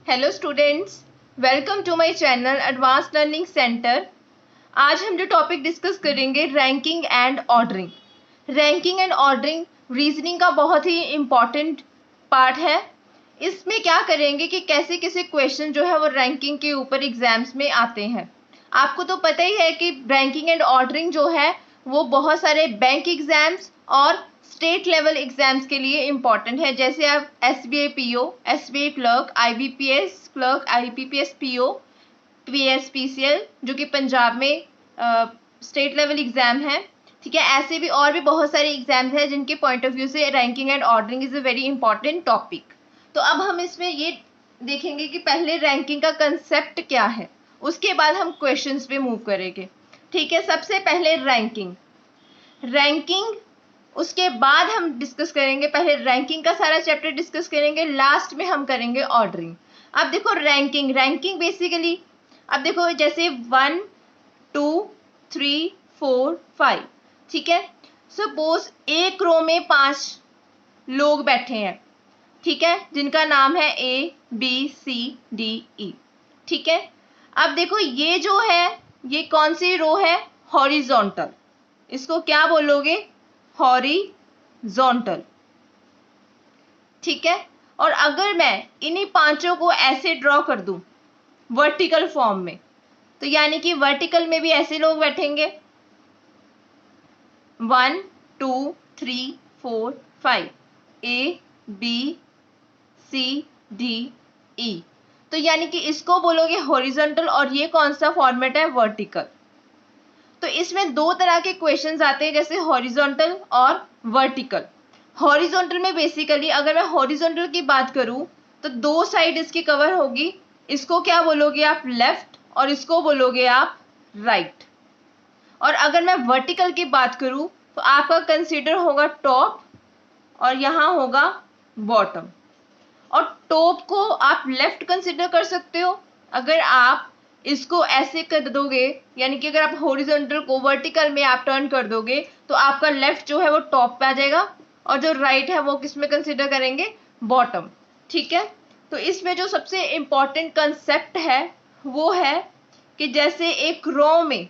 Hello students, welcome to my channel advance learning centre. आज हम जो टॉपिक डिस्कस करेंगे ranking and ordering. Ranking and ordering reasoning का बहुत ही इम्पॉर्टेंट पार्ट है। इसमें क्या करेंगे कि कैसे कैसे क्वेश्चन जो है वो रैंकिंग के ऊपर एग्जाम्स में आते हैं। आपको तो पता ही है कि रैंकिंग एंड ऑर्डरिंग जो है वो बहुत सारे बैंक एग्जाम्स और स्टेट लेवल एग्जाम्स के लिए इम्पॉर्टेंट है। जैसे आप SBI PO, SBI clerk, IBPS clerk, IBPS PO, PS PCL जो कि पंजाब में स्टेट लेवल एग्जाम है। ठीक है, ऐसे भी और भी बहुत सारे एग्जाम्स हैं जिनके पॉइंट ऑफ व्यू से ranking and ordering is a very important topic. तो अब हम इसमें ये देखेंगे कि पहले रैंकिंग का कंसेप्ट क्या है, उसके बाद हम क्वेश्चंस पे मूव करेंगे। ठीक है, सबसे पहले रैंकिंग उसके बाद हम डिस्कस करेंगे। पहले रैंकिंग का सारा चैप्टर डिस्कस करेंगे, लास्ट में हम करेंगे ऑर्डरिंग। अब देखो रैंकिंग बेसिकली, अब देखो जैसे 1 2 3 4 5, ठीक है। सपोज एक रो में 5 लोग बैठे हैं, ठीक है, जिनका नाम है ABCDE। ठीक है, अब देखो ये जो है ये कौन सी रो है, हॉरिजॉन्टल। इसको क्या बोलोगे, हॉरिजॉन्टल। ठीक है, और अगर मैं इन्हीं पांचों को ऐसे ड्रॉ कर दूं वर्टिकल फॉर्म में, तो यानी कि वर्टिकल में भी ऐसे लोग बैठेंगे 1 2 3 4 5 ABCDE। तो यानी कि इसको बोलोगे हॉरिजॉन्टल और ये कौन सा फॉर्मेट है, वर्टिकल। तो इसमें दो तरह के क्वेश्चंस आते हैं, जैसे हॉरिजॉन्टल और वर्टिकल। हॉरिजॉन्टल में बेसिकली अगर मैं हॉरिजॉन्टल की बात करूं तो दो साइड इसकी कवर होगी। इसको क्या बोलोगे आप, लेफ्ट, और इसको बोलोगे आप राइट। और अगर मैं वर्टिकल की बात करूं तो आपका कंसीडर होगा टॉप और यहां होगा बॉटम। और टॉप को आप लेफ्ट कंसीडर कर सकते हो अगर आप इसको ऐसे कर दोगे, यानी कि अगर आप हॉरिजॉन्टल को वर्टिकल में आप टर्न कर दोगे तो आपका लेफ्ट जो है वो टॉप पे आ जाएगा और जो राइट है वो किस में कंसीडर करेंगे, बॉटम। ठीक है, तो इसमें जो सबसे इंपॉर्टेंट कंसेप्ट है वो है कि जैसे एक रो में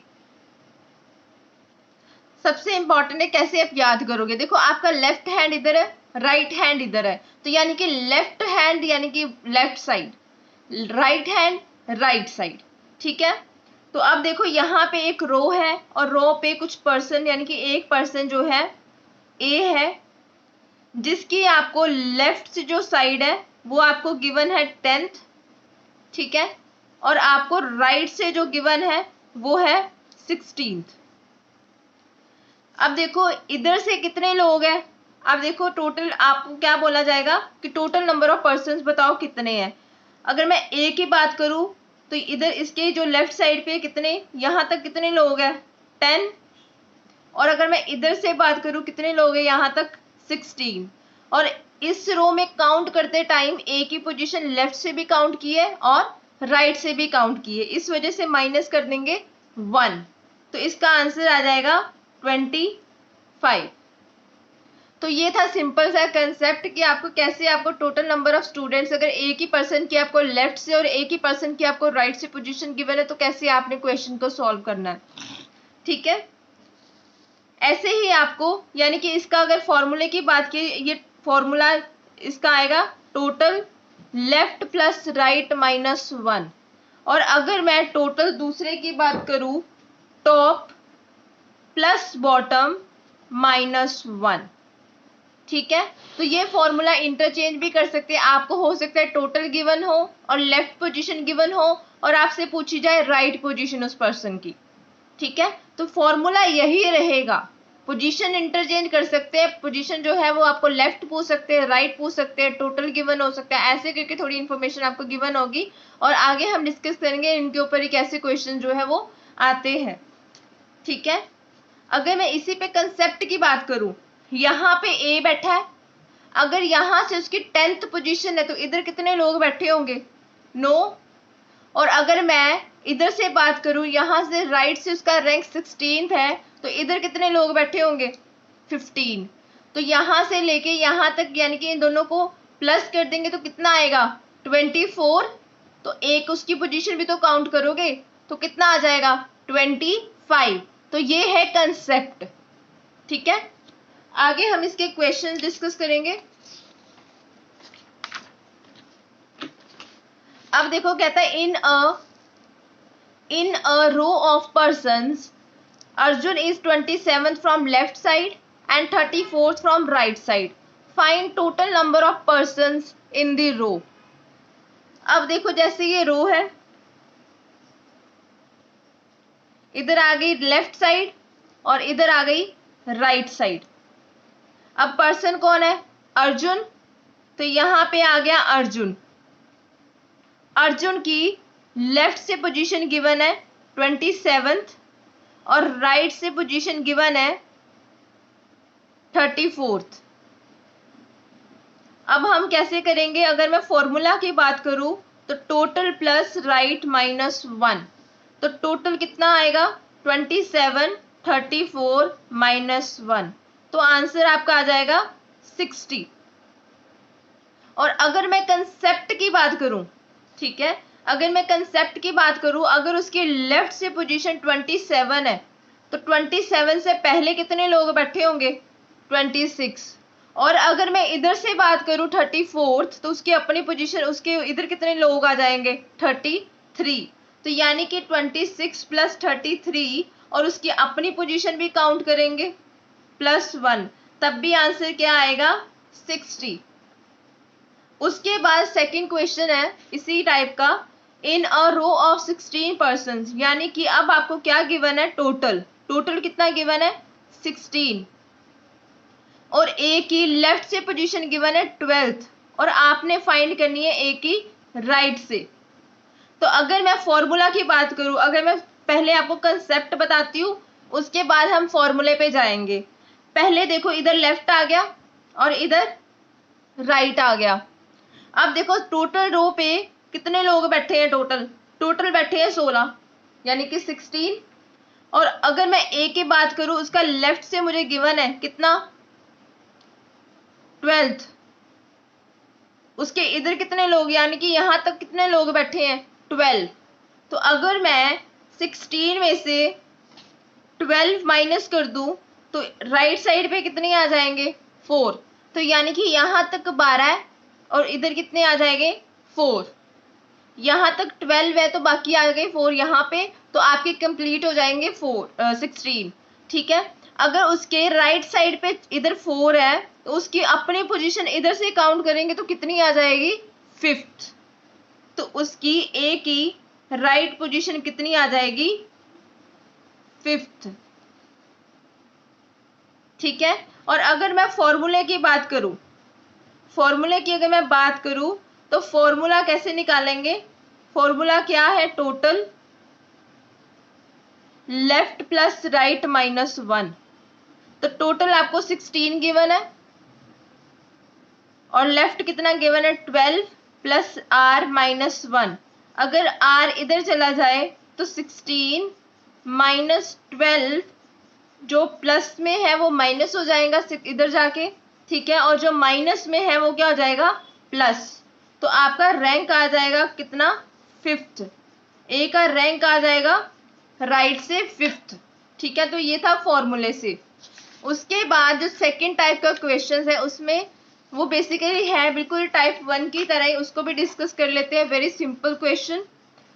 सबसे इंपॉर्टेंट है कैसे आप याद करोगे। देखो आपका लेफ्ट हैंड इधर है, राइट हैंड इधर है, तो यानी कि लेफ्ट हैंड यानी कि left side, right hand right side. ठीक है, तो अब देखो यहाँ पे एक रो है और रो पे कुछ पर्सन, यानी कि एक पर्सन जो है ए है, जिसकी आपको लेफ्ट से जो साइड है वो आपको गिवन है 10th। ठीक है, और आपको राइट से जो गिवन है वो है 16th। अब देखो इधर से कितने लोग हैं, अब देखो टोटल आपको क्या बोला जाएगा कि टोटल नंबर ऑफ पर्सन्स बताओ कितने हैं। अगर मैं ए की बात करूं तो इधर इसके जो लेफ्ट साइड पे कितने, यहां तक कितने लोग हैं, 10। और अगर मैं इधर से बात करूं कितने लोग हैं, यहां तक 16। और इस रो में काउंट करते टाइम ए की पोजीशन लेफ्ट से भी काउंट की है और राइट से भी काउंट की है, इस वजह से माइनस कर देंगे 1। तो इसका आंसर आ जाएगा 25। तो ये था सिंपल सा कंसेप्ट कि आपको कैसे आपको टोटल नंबर ऑफ स्टूडेंट्स, अगर एक ही पर्सन की आपको लेफ्ट से और एक ही पर्सन की आपको राइट से पोजीशन गिवन है तो कैसे आपने क्वेश्चन को सॉल्व करना है। ठीक है, ऐसे ही आपको, यानी कि इसका अगर फॉर्मूले की बात की, ये फॉर्मूला इसका आएगा total left plus right minus 1। और अगर मैं टोटल दूसरे की बात करूं, टॉप प्लस बॉटम माइनस 1। ठीक है, तो ये फॉर्मूला इंटरचेंज भी कर सकते हैं। आपको हो सकता है टोटल गिवन हो और लेफ्ट पोजीशन गिवन हो और आपसे पूछी जाए राइट पोजीशन उस पर्सन की। ठीक है, तो फॉर्मूला यही रहेगा। पोजीशन इंटरचेंज कर सकते हैं, पोजीशन जो है वो आपको लेफ्ट पूछ सकते हैं, राइट पूछ सकते हैं, टोटल गिवन हो सकता है, ऐसे करके थोड़ी इन्फॉर्मेशन आपको गिवन होगी और आगे हम डिस्कस करेंगे इनके ऊपर ही कैसे क्वेश्चन जो है वो आते हैं। ठीक है, अगर मैं इसी पे कंसेप्ट की बात करूं, यहाँ पे ए बैठा है, अगर यहां से उसकी 10th पोजीशन है तो इधर कितने लोग बैठे होंगे, 9। और अगर मैं इधर से बात करूं, यहां से राइट से उसका रैंक 16th है तो इधर कितने लोग बैठे होंगे, 15। तो यहां से लेके यहां तक यानी कि इन दोनों को प्लस कर देंगे तो कितना आएगा, 24 तो एक उसकी पोजीशन भी तो काउंट करोगे, तो कितना आ जाएगा 25। तो ये है कंसेप्ट। ठीक है, आगे हम इसके क्वेश्चन डिस्कस करेंगे। अब देखो कहता है in a row of persons Arjun is 27th from left side and 34th from right side. Find total number of persons in the row. अब देखो जैसे ये रो है, इधर आ गई लेफ्ट साइड और इधर आ गई राइट साइड। अब पर्सन कौन है? अर्जुन। तो यहां पे आ गया अर्जुन। अर्जुन की लेफ्ट से पोजीशन गिवन है 27th और राइट से पोजीशन गिवन है 34th। अब हम कैसे करेंगे? अगर मैं फॉर्मूला की बात करूं तो टोटल प्लस राइट माइनस 1, तो टोटल कितना आएगा 27, 34 माइनस 1, तो आंसर आपका आ जाएगा 60। और अगर मैं कंसेप्ट की बात करूं, ठीक है, अगर मैं कंसेप्ट की बात करूं, अगर उसकी लेफ्ट से पोजीशन 27 है तो 27 से पहले कितने लोग बैठे होंगे? 26। और अगर मैं इधर से बात करूं 34th, तो उसकी अपनी पोजीशन, उसके इधर कितने लोग आ जाएंगे? 33। तो यानी कि 26 प्लस 33 और उसकी अपनी पोजीशन भी काउंट करेंगे प्लस 1, तब भी आंसर क्या आएगा? 60। उसके बाद सेकंड क्वेश्चन है इसी टाइप का, इन अ रो ऑफ 16 पर्सन्स, यानी कि अब आपको क्या गिवन है? टोटल कितना गिवन है? 16। और ए की लेफ्ट से पोजीशन गिवन है 12th और आपने फाइंड करनी है ए की राइट से। तो अगर मैं फॉर्मूला की बात करूं, अगर मैं पहले आपको कंसेप्ट बताती हूँ, उसके बाद हम फॉर्मूले पे जाएंगे। पहले देखो इधर लेफ्ट आ गया और इधर राइट आ गया। अब देखो टोटल रो पे कितने लोग बैठे हैं? टोटल बैठे हैं 16 यानी कि 16। और अगर मैं ए की बात करूं, उसका लेफ्ट से मुझे गिवन है कितना? 12th। उसके इधर कितने लोग, यानी कि यहां तक कितने लोग बैठे हैं? 12। तो अगर मैं 16 में से 12 माइनस कर दूं तो राइट साइड पे कितने आ जाएंगे? 4। तो यानी कि यहां तक 12 है और इधर कितने आ जाएंगे? 4। यहां तक 12 है तो बाकी आ गए 4 यहाँ पे, तो आपके कंप्लीट हो जाएंगे 16। ठीक है, अगर उसके राइट साइड पे इधर 4 है तो उसकी अपनी पोजीशन इधर से काउंट करेंगे तो कितनी आ जाएगी? 5th। तो उसकी ए की राइट पोजीशन कितनी आ जाएगी? 5th। ठीक है, और अगर मैं फॉर्मूले की बात करूं, तो फॉर्मूला कैसे निकालेंगे? फॉर्मूला क्या है? Total left plus right minus 1। तो टोटल आपको 16 गिवन है और लेफ्ट कितना गिवन है? 12 प्लस आर माइनस 1। अगर आर इधर चला जाए तो 16 माइनस 12, जो प्लस में है वो माइनस हो जाएगा इधर जाके, ठीक है, और जो माइनस में है वो क्या हो जाएगा? प्लस। तो आपका रैंक आ जाएगा कितना? 5th। ए का रैंक आ जाएगा राइट से 5th। ठीक है, तो ये था फॉर्मूले से। उसके बाद जो सेकंड टाइप का क्वेश्चन है उसमें वो बेसिकली है बिल्कुल टाइप 1 की तरह ही, उसको भी डिस्कस कर लेते हैं। Very simple question.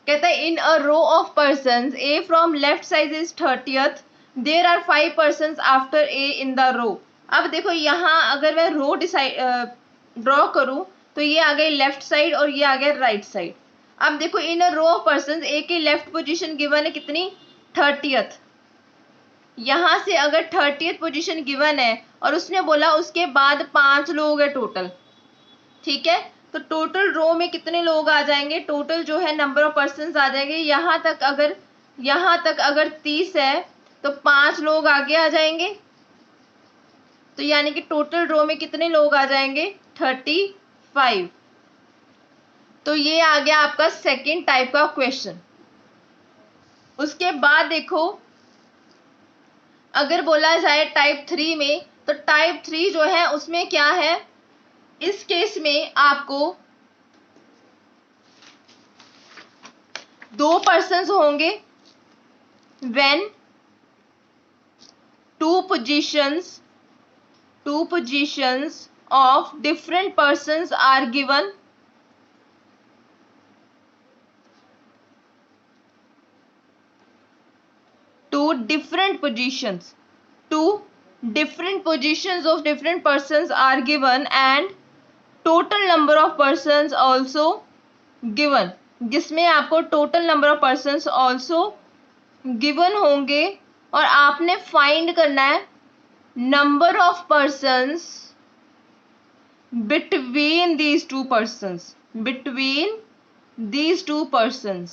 कहता है in a row of persons A from left side is 30th, there are 5 persons after A in the row. अब देखो यहाँ अगर मैं रो ड्रॉ करूं तो ये आ गई लेफ्ट साइड और ये आ गया राइट साइड। अब देखो इन अ रो ऑफ पर्सन्स, ए की लेफ्ट पोजीशन गिवन है कितनी? 30th। यहां से अगर 30th पोजीशन गिवन है और उसने बोला उसके बाद 5 लोग है टोटल, ठीक है, तो टोटल रो में कितने लोग आ जाएंगे? टोटल जो है नंबर ऑफ पर्सन्स आ जाएंगे। यहां तक अगर 30 है तो 5 लोग आगे आ जाएंगे, तो यानी कि टोटल रो में कितने लोग आ जाएंगे? 35। तो ये आ गया आपका सेकंड टाइप का क्वेश्चन। उसके बाद देखो अगर बोला जाए टाइप 3 में, तो टाइप 3 जो है उसमें क्या है? इस केस में आपको 2 पर्सन्स होंगे when two positions of different persons are given. Two different positions of different persons are given and total number of persons also given, जिसमें आपको total number of persons also given होंगे और आपने find करना है number of persons between these two persons.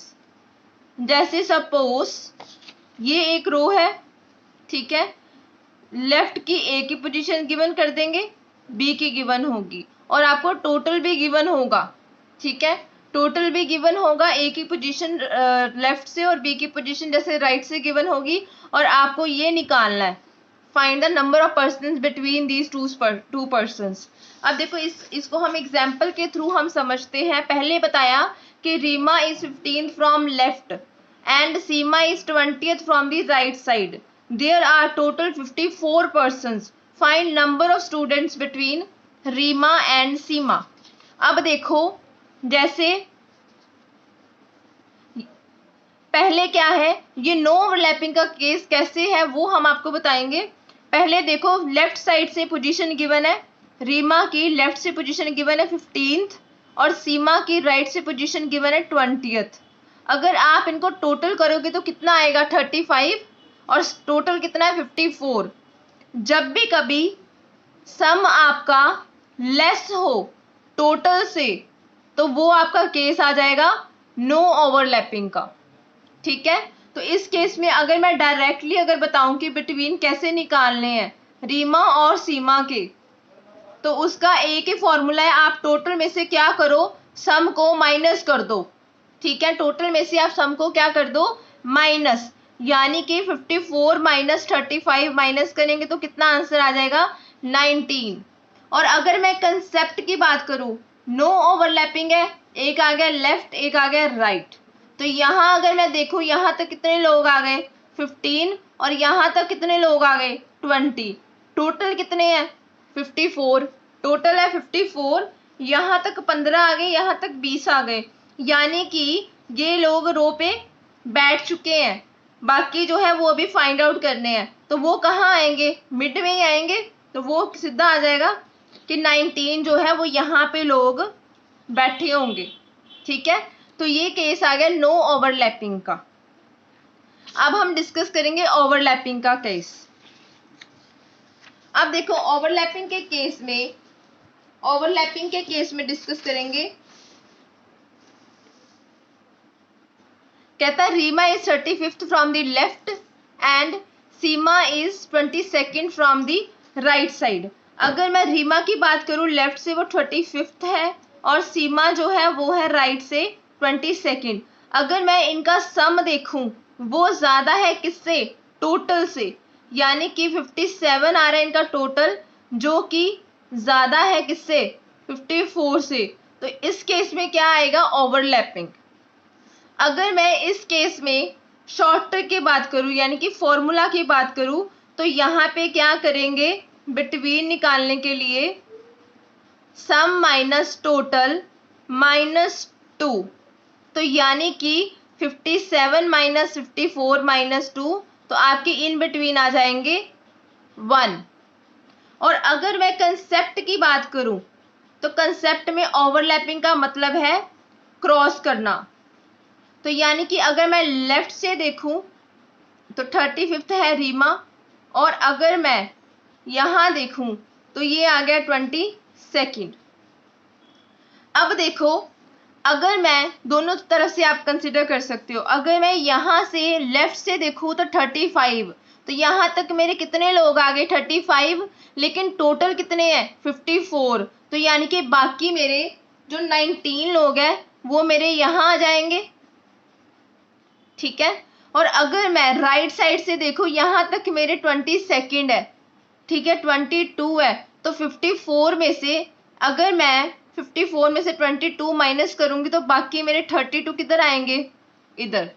जैसे suppose ये एक रो है, ठीक है, लेफ्ट की ए की पोजीशन गिवन कर देंगे, बी की गिवन होगी और आपको टोटल भी गिवन होगा, ठीक है, टोटल भी गिवन होगा, ए की पोजीशन लेफ्ट से और बी की पोजीशन जैसे राइट से गिवन होगी और आपको ये निकालना है find the number of persons between these two persons. अब देखो इसको हम एग्जाम्पल के थ्रू हम समझते हैं. पहले बताया कि Reema is 15th from left and Seema is 20th from the right side. There are total 54 persons. Find number of students between Reema and Seema. अब देखो जैसे पहले क्या है, ये नो ओवरलैपिंग का केस कैसे है वो हम आपको बताएंगे. पहले देखो लेफ्ट साइड से पोजीशन गिवन है, रीमा की लेफ्ट से पोजीशन गिवन है 15th और सीमा की राइट से पोजीशन गिवन है 20th. अगर आप इनको टोटल करोगे तो कितना आएगा 35 और टोटल कितना है 54. जब भी कभी सम आपका लेस हो टोटल से तो वो आपका केस आ जाएगा नो ओवरलैपिंग का, ठीक है. तो इस केस में अगर मैं डायरेक्टली अगर बताऊं कि बिटवीन कैसे निकालने हैं रीमा और सीमा के, तो उसका एक ही फॉर्मूला है, आप टोटल में से क्या करो, सम को माइनस कर दो, ठीक है. टोटल में से आप सम को क्या कर दो, माइनस, यानी कि 54 माइनस 35 माइनस करेंगे तो कितना आंसर आ जाएगा 19. और अगर मैं कंसेप्ट की बात करूं, नो ओवरलैपिंग है, एक आ गया लेफ्ट एक आ गया राइट, तो यहाँ अगर मैं देखूं यहाँ तक कितने लोग आ गए 15 और यहाँ तक कितने लोग आ गए 20. टोटल कितने हैं 54, टोटल है 54, यहाँ तक 15 आ गए, यहाँ तक 20 आ गए, यानी कि ये लोग रो पे बैठ चुके हैं. बाकी जो है वो भी फाइंड आउट करने हैं, तो वो कहाँ आएंगे, मिड में ही आएंगे, तो वो सीधा आ जाएगा कि 19 जो है वो यहाँ पे लोग बैठे होंगे, ठीक है. तो ये केस आ गया नो ओवरलैपिंग का. अब हम डिस्कस करेंगे ओवरलैपिंग का केस. अब देखो ओवरलैपिंग के केस में डिस्कस करेंगे. कहता है Reema is 35th from the left and Seema is 22nd from the right side. अगर मैं रीमा की बात करूं लेफ्ट से वो 35th है और सीमा जो है वो है राइट से 22nd. अगर मैं इनका सम देखूं वो ज्यादा है किससे, टोटल से, यानी कि 57 आ रहा है इनका टोटल, जो कि ज्यादा है किससे 54 से. तो इस केस में क्या आएगा ओवरलैपिंग. अगर मैं इस केस में शॉर्टर की बात करूं यानी कि फॉर्मूला की बात करूं तो यहाँ पे क्या करेंगे, बिटवीन निकालने के लिए सम माइनस टोटल -2, तो यानी कि 57 माइनस 54 माइनस 2, तो आपके इन बिटवीन आ जाएंगे 1. और अगर मैं कंसेप्ट की बात करूं तो कंसेप्ट में ओवरलैपिंग का मतलब है क्रॉस करना. तो यानी कि अगर मैं लेफ्ट से देखूं तो 35th है रीमा और अगर मैं यहाँ देखूं तो ये आ गया 22nd. अब देखो अगर मैं दोनों तरफ से आप कंसिडर कर सकते हो, अगर मैं यहाँ से लेफ्ट से देखूं तो 35, तो यहाँ तक मेरे कितने लोग आ गए 35, लेकिन टोटल कितने हैं 54, तो यानी कि बाकी मेरे जो 19 लोग हैं वो मेरे यहाँ आ जाएंगे, ठीक है. और अगर मैं राइट साइड से देखूं यहाँ तक मेरे 22nd है, ठीक है, 22 है, तो 54 में से अगर मैं 54 में से 22 माइनस करूंगी तो बाकी मेरे 32 किधर आएंगे, इधर।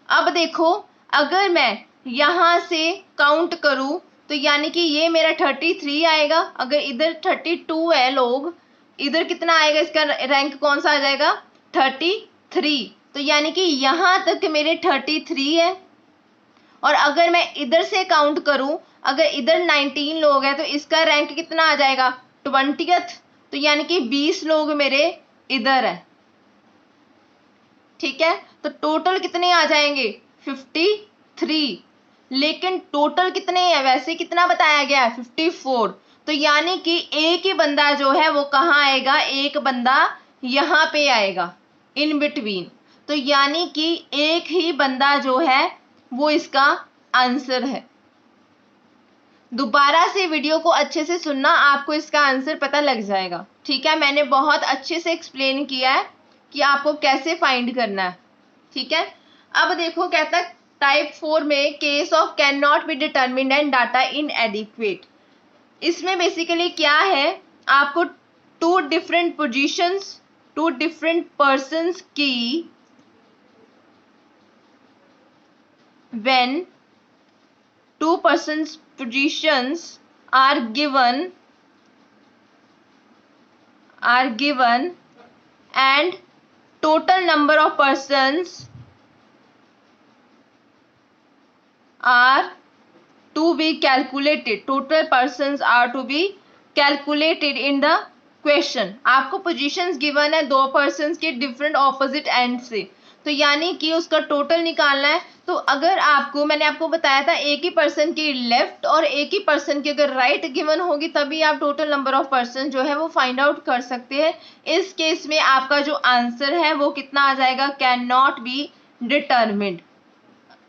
अब देखो अगर मैं यहां से काउंट करूं तो यानी कि ये मेरा 33 आएगा। अगर इधर 32 है लोग, इधर कितना आएगा, इसका रैंक कौन सा आ जाएगा, 33। तो यानी कि यहां तक मेरे 33 है। और अगर मैं इधर से काउंट करूं, अगर इधर 19 लोग हैं तो इसका रैंक कितना आ जाएगा, 20th। तो यानी कि 20 लोग मेरे इधर है। ठीक है, तो टोटल कितने आ जाएंगे, 53। लेकिन टोटल कितने हैं, वैसे कितना बताया गया है, 54। तो यानी कि एक ही बंदा जो है वो कहाँ आएगा, एक बंदा यहाँ पे आएगा इन बिटवीन। तो यानी कि एक ही बंदा जो है वो इसका आंसर है। दोबारा से वीडियो को अच्छे से सुनना, आपको इसका आंसर पता लग जाएगा। ठीक है, मैंने बहुत अच्छे से एक्सप्लेन किया है कि आपको कैसे फाइंड करना है। ठीक है, अब देखो कहता है टाइप 4 में case of can not be determined and data inadequate. इसमें बेसिकली क्या है, आपको two different positions, two different persons की when two persons positions are given and total number of persons are to be calculated, total persons are to be calculated in the question. आपको positions given है दो persons के different opposite and से, तो यानी कि उसका टोटल निकालना है। तो अगर आपको, मैंने आपको बताया था एक ही पर्सन की लेफ्ट और एक ही पर्सन की अगर राइट गिवन होगी तभी आप टोटल नंबर ऑफ पर्सन जो है वो फाइंड आउट कर सकते हैं। इस केस में आपका जो आंसर है वो कितना आ जाएगा, कैन नॉट बी डिटर्मिन्ड।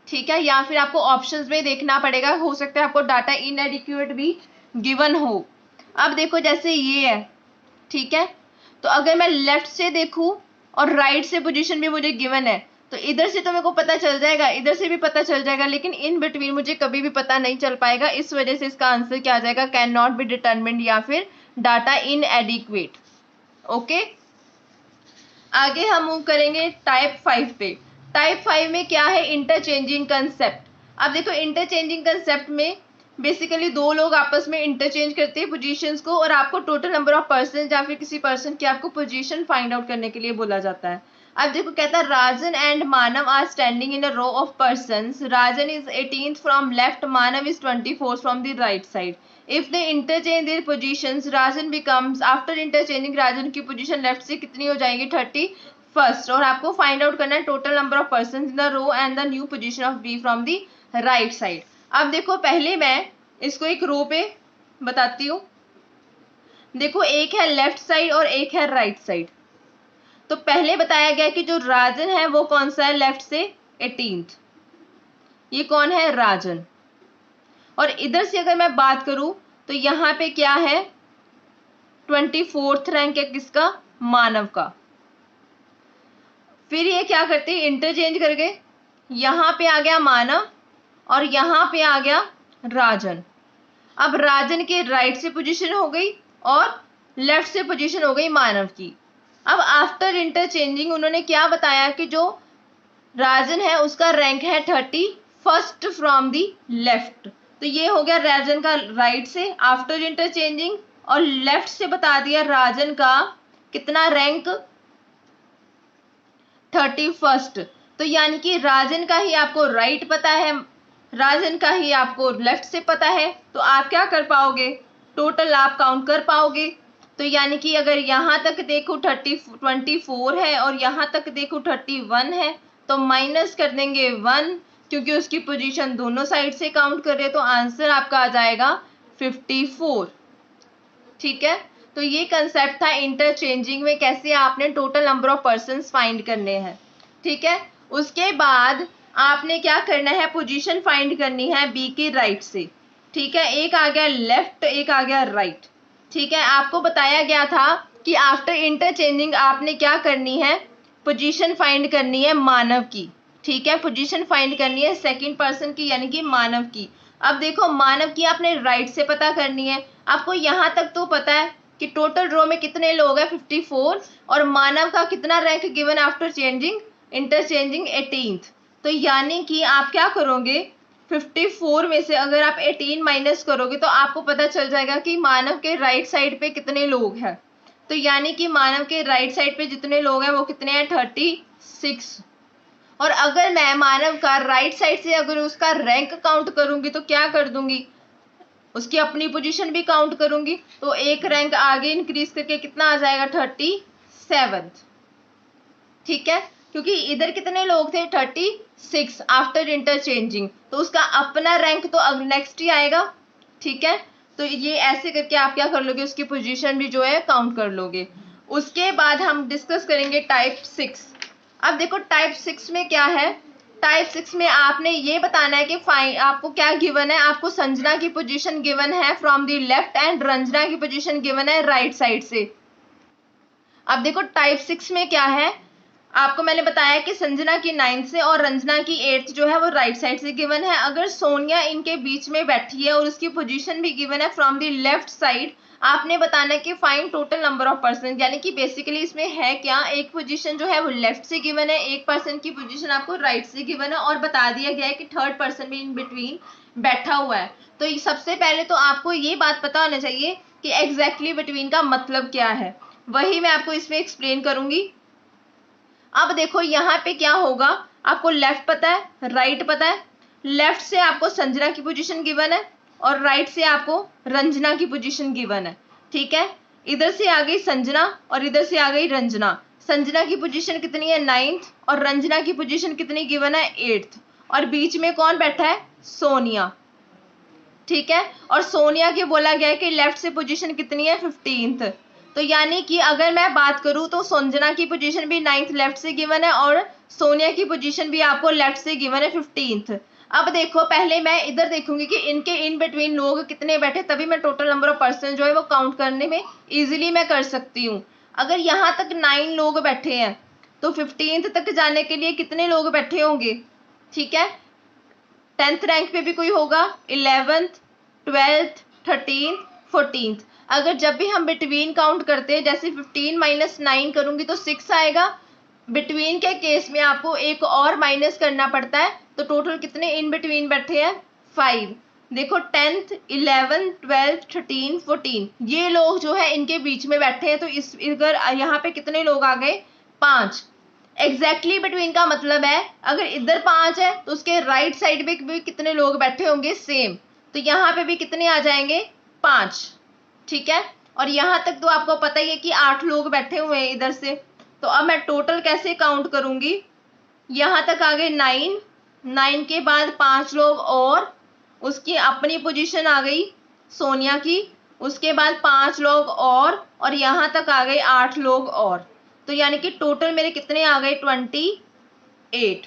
ठीक है, या फिर आपको ऑप्शंस में देखना पड़ेगा, हो सकता है आपको डाटा इनएडिक्वेट भी गिवन हो। अब देखो जैसे ये है, ठीक है, तो अगर मैं लेफ्ट से देखूं और राइट से पोजीशन भी मुझे गिवन है तो इधर से तो मेरे को पता चल जाएगा, इधर से भी पता चल जाएगा, लेकिन इन बिटवीन मुझे कभी भी पता नहीं चल पाएगा। इस वजह से इसका आंसर क्या आ जाएगा, कैन नॉट बी डिटर्मिन्ड या फिर डाटा इनएडिक्वेट। ओके, आगे हम मूव करेंगे टाइप 5 पे। टाइप 5 में क्या है, इंटरचेंजिंग कंसेप्ट। अब देखो इंटरचेंजिंग कंसेप्ट में बेसिकली दो लोग आपस में इंटरचेंज करते हैं पोजीशंस को, और आपको टोटल नंबर ऑफ पर्सन या फिर किसी पर्सन की आपको पोजीशन फाइंड आउट करने के लिए बोला जाता है। अब देखो कहता है Rajan and Manav are standing in a row of persons. Rajan is 18th from left, Manav is 24th from the right side. If they interchange their positions, Rajan becomes, after interchanging Rajan की पोजीशन लेफ्ट से कितनी हो जाएगी, 31st। और आपको फाइंड आउट करना है total number of person in the row and the new position of B from the right side. अब देखो पहले मैं इसको एक रो पे बताती हूँ। देखो एक है लेफ्ट साइड और एक है राइट साइड। तो पहले बताया गया कि जो राजन है वो कौन सा है, लेफ्ट से 18th, ये कौन है, राजन। और इधर से अगर मैं बात करूं तो यहाँ पे क्या है, 24th रैंक है किसका, मानव का। फिर ये क्या करते हैं, इंटरचेंज कर गए, यहाँ पे आ गया मानव और यहाँ पे आ गया राजन। अब राजन के राइट से पोजीशन हो गई और लेफ्ट से पोजीशन हो गई मानव की। अब आफ्टर इंटरचेंजिंग उन्होंने क्या बताया कि जो राजन है उसका रैंक है 31st फ्रॉम दी लेफ्ट। तो ये हो गया राजन का राइट से आफ्टर इंटरचेंजिंग, और लेफ्ट से बता दिया राजन का कितना रैंक, 31st। तो यानी कि राजन का ही आपको राइट पता है, राजन का ही आपको लेफ्ट से पता है, तो आप क्या कर पाओगे, टोटल आप काउंट कर पाओगे। तो यानी कि अगर यहाँ तक देखो 24 है और यहाँ तक देखो 31 है तो माइनस कर देंगे 1, क्योंकि उसकी पोजीशन दोनों साइड से काउंट कर रहे हैं, तो आंसर आपका आ जाएगा 54। ठीक है, तो ये कंसेप्ट था इंटरचेंजिंग में, कैसे आपने total number of persons find करने हैं। ठीक है, उसके बाद आपने क्या करना है, पोजीशन फाइंड करनी है बी की राइट से। ठीक है, एक आ गया लेफ्ट, एक आ गया राइट। ठीक है, आपको बताया गया था कि आफ्टर इंटरचेंजिंग आपने क्या करनी है, पोजीशन फाइंड करनी है मानव की। ठीक है, पोजीशन फाइंड करनी है सेकंड पर्सन की यानी कि मानव की। अब देखो मानव की आपने राइट से पता करनी है। आपको यहाँ तक तो पता है कि टोटल रो में कितने लोग हैं, 54, और मानव का कितना rank given after changing, interchanging 18th। तो यानी कि आप क्या करोगे, 54 में से अगर आप 18 माइनस करोगे तो आपको पता चल जाएगा कि मानव के राइट साइड पे कितने लोग हैं। तो यानी कि मानव के राइट साइड पे जितने लोग हैं वो कितने हैं, 36। और अगर मैं मानव का राइट साइड से अगर उसका रैंक काउंट करूंगी तो क्या कर दूंगी, उसकी अपनी पोजीशन भी काउंट करूंगी, तो एक रैंक आगे इंक्रीज करके कितना आ जाएगा, 37। ठीक है, क्योंकि इधर कितने लोग थे, 36 आफ्टर इंटरचेंजिंग, तो उसका अपना रैंक तो अब नेक्स्ट ही आएगा। ठीक है, तो ये ऐसे करके आप क्या कर लोगे, उसकी पोजीशन भी जो है काउंट कर लोगे। उसके बाद हम डिस्कस करेंगे टाइप 6। अब देखो टाइप 6 में क्या है, टाइप 6 में आपने ये बताना है कि आपको क्या गिवन है, आपको संजना की पोजीशन गिवन है from the left and Ranjana की पोजीशन गिवन है राइट साइड से। अब देखो टाइप 6 में क्या है, आपको मैंने बताया कि संजना की 9th से और रंजना की 8th जो है वो राइट साइड से गिवन है। अगर सोनिया इनके बीच में बैठी है और उसकी पोजीशन भी गिवन है फ्रॉम द लेफ्ट साइड, आपने बताना है कि find total number of person, यानी कि बेसिकली इसमें है क्या, एक पोजीशन जो है वो लेफ्ट से गिवन है, एक पर्सन की पोजीशन आपको राइट से गिवन है और बता दिया गया है कि थर्ड पर्सन भी इन बिटवीन बैठा हुआ है। तो सबसे पहले तो आपको ये बात पता होना चाहिए कि एग्जैक्टली बिटवीन का मतलब क्या है, वही मैं आपको इसमें एक्सप्लेन करूंगी। अब देखो यहाँ पे क्या होगा, आपको लेफ्ट पता है, राइट पता है। लेफ्ट से आपको संजना की पोजीशन गिवन है और राइट से आपको रंजना की पोजीशन गिवन है। ठीक है, इधर से आ गई संजना और इधर से आ गई रंजना। संजना की पोजीशन कितनी है, 9th, और रंजना की पोजीशन कितनी गिवन है, 8th, और बीच में कौन बैठा है, सोनिया। ठीक है, और सोनिया की बोला गया है कि लेफ्ट से पोजीशन कितनी है, 15th। तो यानी कि अगर मैं बात करूं तो संजना की पोजीशन भी 9th लेफ्ट से गिवन है और सोनिया की पोजीशन भी आपको लेफ्ट से गिवन है, 15th। अब देखो पहले मैं इधर देखूंगी कि इनके इन बिटवीन लोग कितने बैठे, तभी मैं टोटल नंबर ऑफ पर्सन जो है वो काउंट करने में इजीली मैं कर सकती हूँ। अगर यहाँ तक 9 लोग बैठे हैं तो 15th तक जाने के लिए कितने लोग बैठे होंगे। ठीक है, 10th रैंक पे भी कोई होगा, 11th, 12th, 13th, 14th। अगर जब भी हम बिटवीन काउंट करते हैं, जैसे 15 माइनस 9 करूंगी तो 6 आएगा। बिटवीन के केस में आपको एक और माइनस करना पड़ता है, तो टोटल कितने इन बिटवीन बैठे हैं, 5। देखो 10th, 11th, 12th, 13, 14 ये लोग जो है इनके बीच में बैठे हैं, तो इस इधर यहाँ पे कितने लोग आ गए, 5। एग्जैक्टली बिटवीन का मतलब है अगर इधर 5 है तो उसके राइट साइड पे भी कितने लोग बैठे होंगे, सेम। तो यहाँ पे भी कितने आ जाएंगे, 5। ठीक है, और यहां तक तो आपको पता ही है कि 8 लोग बैठे हुए हैं इधर से। तो अब मैं टोटल कैसे काउंट करूंगी, यहां तक आ गए 9, 9 के बाद 5 लोग और उसकी अपनी पोजीशन आ गई सोनिया की, उसके बाद 5 लोग और यहां तक आ गए 8 लोग और। तो यानी कि टोटल मेरे कितने आ गए, 28।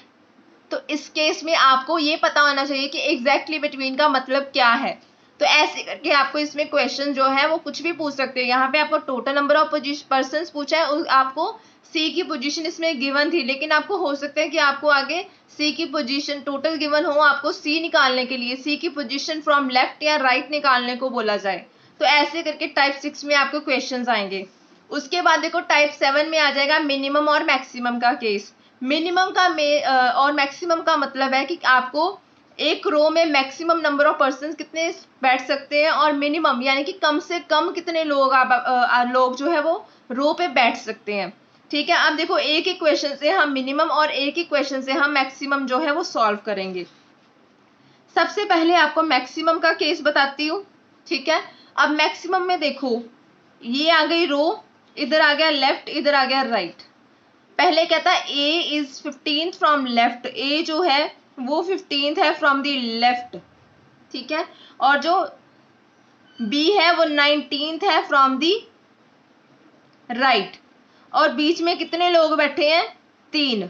तो इस केस में आपको ये पता होना चाहिए कि एग्जैक्टली बिटवीन का मतलब क्या है। तो ऐसे करके आपको इसमें क्वेश्चन जो है वो कुछ भी पूछ सकते हैं। यहाँ पे आपको टोटल नंबर ऑफ पर्संस पूछा है, आपको सी की पोजीशन इसमें गिवन थी, लेकिन आपको हो सकता है कि आपको आगे सी की पोजीशन टोटल गिवन हो, आपको सी निकालने के लिए सी की पोजीशन फ्रॉम लेफ्ट या राइट निकालने को बोला जाए। तो ऐसे करके टाइप 6 में आपको क्वेश्चन आएंगे। उसके बाद देखो टाइप 7 में आ जाएगा मिनिमम और मैक्सिमम का केस। मिनिमम का और मैक्सिमम का मतलब है कि आपको एक रो में मैक्सिमम नंबर ऑफ पर्सन कितने बैठ सकते हैं, और मिनिमम यानी कि कम से कम कितने लोग लोग जो है वो रो पे बैठ सकते हैं। ठीक है, अब देखो एक ही क्वेश्चन से हम मिनिमम और एक ही क्वेश्चन से हम मैक्सिमम जो है वो सॉल्व करेंगे। सबसे पहले आपको मैक्सिमम का केस बताती हूँ। ठीक है, अब मैक्सिमम में देखो ये आ गई रो, इधर आ गया लेफ्ट, इधर आ गया राइट। पहले कहता है ए इज 15th फ्रॉम लेफ्ट, ए जो है वो 15th है फ्रॉम द लेफ्ट। ठीक है, और जो बी है वो 19th है फ्रॉम द राइट, और बीच में कितने लोग बैठे हैं, 3।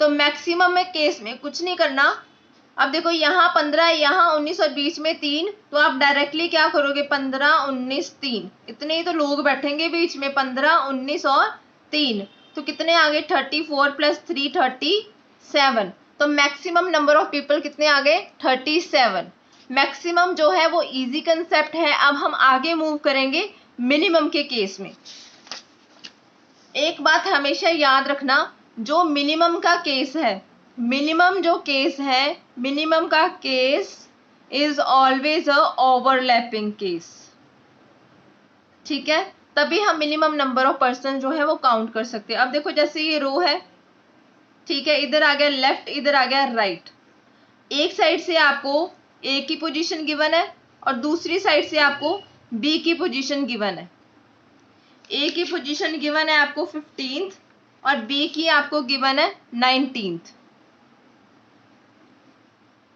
तो मैक्सिमम में केस में कुछ नहीं करना। अब देखो यहाँ 15, यहाँ 19 और बीच में 3, तो आप डायरेक्टली क्या करोगे, 15, 19, 3, इतने ही तो लोग बैठेंगे बीच में, 15, 19 और 3, तो कितने आ गए, 34 प्लस 3, 37। तो मैक्सिमम नंबर ऑफ पीपल कितने आ गए, 37। मैक्सिमम जो है वो इजी कंसेप्ट है। अब हम आगे मूव करेंगे मिनिमम के केस में। एक बात हमेशा याद रखना, जो मिनिमम का केस है, मिनिमम जो केस है, मिनिमम का case is always a overlapping case, ठीक है, तभी हम मिनिमम नंबर ऑफ पर्सन जो है वो काउंट कर सकते हैं। अब देखो जैसे ये रो है, ठीक है, इधर आ गया लेफ्ट, इधर आ गया राइट, एक साइड से आपको ए की पोजीशन गिवन है और दूसरी साइड से आपको बी की पोजीशन गिवन है। ए की पोजीशन गिवन है आपको 15th और बी की आपको गिवन है 19th,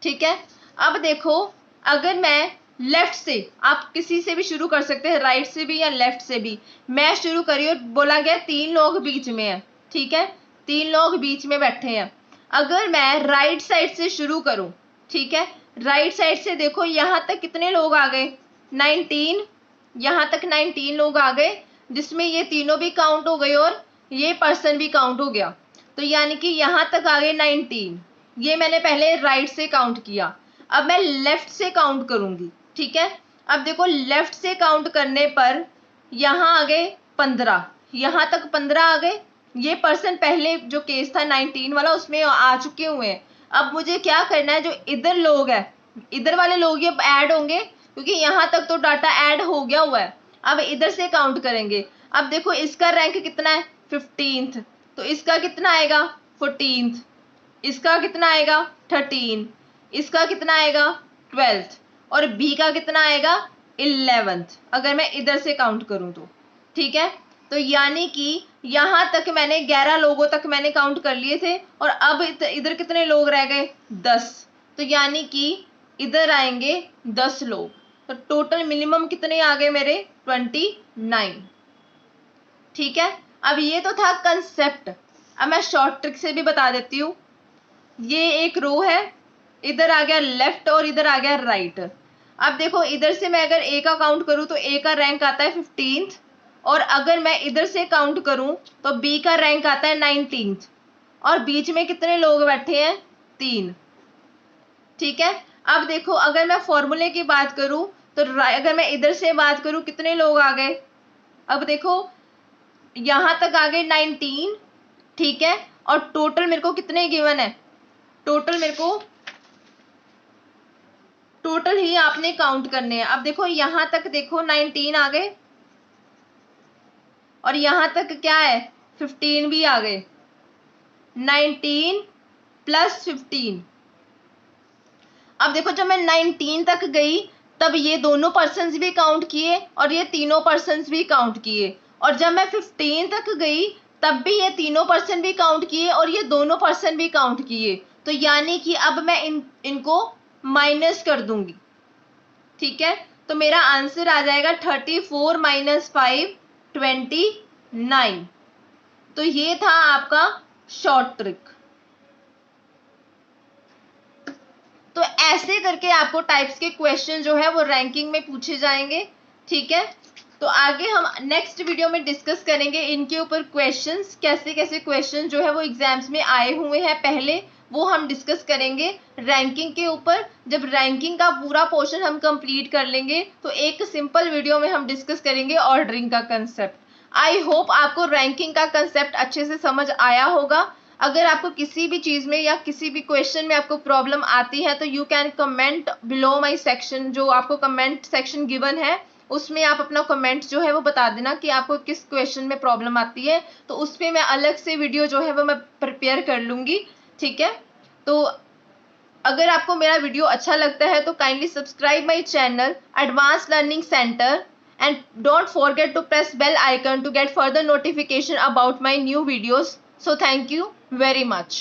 ठीक है। अब देखो अगर मैं लेफ्ट से, आप किसी से भी शुरू कर सकते हैं, राइट से भी या लेफ्ट से भी, मैं शुरू करी और बोला गया 3 लोग बीच में है, ठीक है, 3 लोग बीच में बैठे हैं। अगर मैं राइट साइड से शुरू करूं, ठीक है, राइट साइड से देखो यहां तक कितने लोग आ गए, 19, यहां तक 19 लोग आ गए, जिसमें ये तीनों भी काउंट हो गए और ये पर्सन भी काउंट हो गया, तो यानी कि यहां तक आ गए 19। ये मैंने पहले राइट से काउंट किया, अब मैं लेफ्ट से काउंट करूंगी, ठीक है। अब देखो लेफ्ट से काउंट करने पर यहां आ गए 15, यहां तक 15 आ गए, ये पर्सन पहले जो केस था 19 वाला उसमें आ चुके हुए हैं। अब मुझे क्या करना है, जो इधर लोग है, इधर वाले लोग ये ऐड होंगे क्योंकि यहां तक तो डाटा ऐड हो गया हुआ है, अब इधर से काउंट करेंगे। अब देखो इसका रैंक कितना है 15th, तो इसका कितना आएगा 14th, इसका कितना आएगा 13, इसका कितना आएगा 12th और बी का कितना आएगा 11th, अगर मैं इधर से काउंट करूं तो, ठीक है। तो यानी कि यहां तक मैंने 11 लोगों तक मैंने काउंट कर लिए थे और अब इधर कितने लोग रह गए 10, तो यानी कि इधर आएंगे 10 लोग, तो टोटल मिनिमम कितने आ गए मेरे 29, ठीक है। अब ये तो था कंसेप्ट, अब मैं शॉर्ट ट्रिक से भी बता देती हूँ। ये एक रो है, इधर आ गया लेफ्ट और इधर आ गया राइट। अब देखो इधर से मैं अगर ए का काउंट करूं तो ए का रैंक आता है 15th और अगर मैं इधर से काउंट करूं तो बी का रैंक आता है 19th और बीच में कितने लोग बैठे हैं 3, ठीक है। अब देखो अगर मैं फॉर्मूले की बात करूं तो अगर मैं इधर से बात करूं कितने लोग आ गए, अब देखो यहां तक आ गए 19, ठीक है, और टोटल मेरे को कितने गिवन है, टोटल मेरे को टोटल ही आपने काउंट करने हैं। अब देखो यहां तक देखो 19 आ गए और यहां तक क्या है 15 भी आ गए, 19 प्लस 15। अब देखो जब मैं 19 तक गई तब ये दोनों पर्सन्स भी काउंट किए और ये तीनों पर्सन्स भी काउंट किए, और जब मैं 15 तक गई तब भी ये तीनों पर्सन भी काउंट किए और ये दोनों पर्सन भी काउंट किए, तो यानी कि अब मैं इनको माइनस कर दूंगी, ठीक है। तो मेरा आंसर आ जाएगा 34 माइनस 5 29। तो ये था आपका शॉर्ट ट्रिक। तो ऐसे करके आपको टाइप्स के क्वेश्चन जो है वो रैंकिंग में पूछे जाएंगे, ठीक है। तो आगे हम नेक्स्ट वीडियो में डिस्कस करेंगे इनके ऊपर क्वेश्चंस, कैसे कैसे क्वेश्चन जो है वो एग्जाम्स में आए हुए हैं पहले, वो हम डिस्कस करेंगे रैंकिंग के ऊपर। जब रैंकिंग का पूरा पोर्शन हम कंप्लीट कर लेंगे तो एक सिंपल वीडियो में हम डिस्कस करेंगे ऑर्डरिंग का कंसेप्ट। आई होप आपको रैंकिंग का कंसेप्ट अच्छे से समझ आया होगा। अगर आपको किसी भी चीज में या किसी भी क्वेश्चन में आपको प्रॉब्लम आती है तो you can comment below my section, जो आपको कमेंट सेक्शन गिवन है उसमें आप अपना कमेंट जो है वो बता देना कि आपको किस क्वेश्चन में प्रॉब्लम आती है, तो उस पर मैं अलग से वीडियो जो है वो मैं प्रिपेयर कर लूंगी, ठीक है। तो अगर आपको मेरा वीडियो अच्छा लगता है तो kindly subscribe my channel advance learning centre and don't forget to press bell icon to get further notification about my new videos. So thank you very much.